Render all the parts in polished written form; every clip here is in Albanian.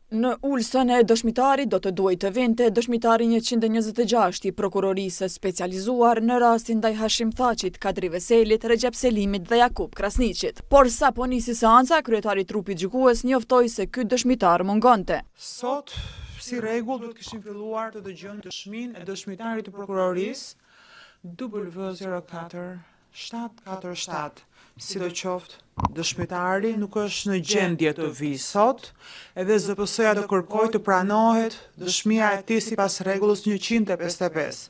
Në Ulsën e dëshmitarit do të duhej të vinte dëshmitari 126 i prokurorisë specializuar në rastin ndaj Hashim Thaqit, Kadri Veselit, Recep Selimit dhe Jakub Krasniqit. Por sa po nisi seanca, kryetari i trupit gjykues njoftoi se ky dëshmitar mungonte. Sot, si rregull, do të kishim filluar të dëgjojmë dëshminë e dëshmitarit të prokurorisë W04 747. Sidoqoftë, dëshmitari nuk është në gjendje të vijë sot, edhe ZPS-ja do kërkojë të pranohet dëshmia e tij sipas rregullës 155.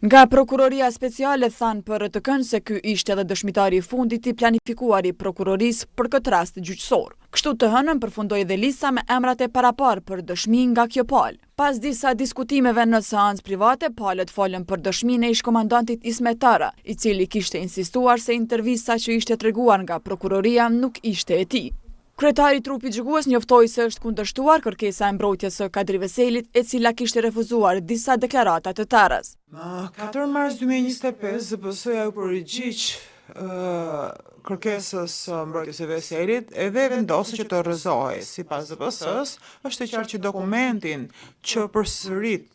Nga prokuroria speciale thanë për RTK-n se ky ishte edhe dëshmitari i fundit i planifikuar i prokurorisë për këtë rast gjyqësor. Kështu të hënën përfundoi dhe lista me emrat e paraparë për dëshmi nga kjo palë. Pas disa diskutimeve në seancë private, palët folën për dëshminë e ish-komandantit Ismet Tara, i cili kishte insistuar se intervista që ishte treguar nga prokuroria nuk ishte e tij. Kryetari i trupit gjykues njoftoi se është kundërshtuar kërkesa e mbrojtjes së Kadri Veselit, e cila kishte refuzuar disa deklarata të Tarës. Më 4 mars 2025 ZPS-ja u përgjigj kërkesës mbrojtjes së Veselit edhe vendosi që të rrëzohej. Sipas ZPS-s, është e qartë që dokumentin që përsërit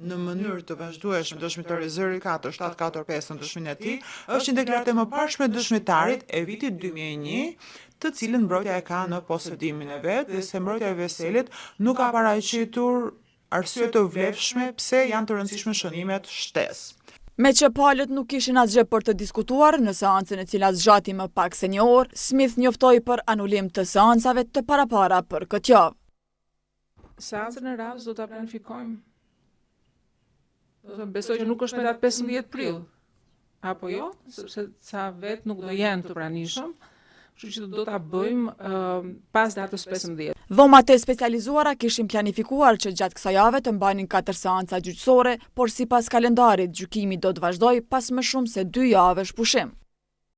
në mënyrë të vazhdueshme dëshmitari zëri 4745 në dëshminë e tij është një deklaratë e mëparshme e dëshmitarit e vitit 2001, të cilën mbrojtja e ka në posedimin e vet, dhe se mbrojtja e Veselit nuk ka paraqitur arsye të vlefshme pse janë të rëndësishme shënimet shtesë. Me që palët nuk kishin asgjë për të diskutuar në seancën e cila zgjati më pak se një orë, Smith njoftoi për anulim të seancave të parapara për këtë javë. Seancën e radhës do ta planifikojmë. Besoj që nuk është me datë 15 prill, apo jo, sepse ca vet nuk do jenë të pranishëm, kështu që do ta bëjmë pas datës 15. Dhomat e specializuara kishin planifikuar që gjatë kësaj jave të mbanin 4 seanca gjyqësore, por sipas kalendarit gjykimi do të vazhdojë pas më shumë se 2 javësh pushim.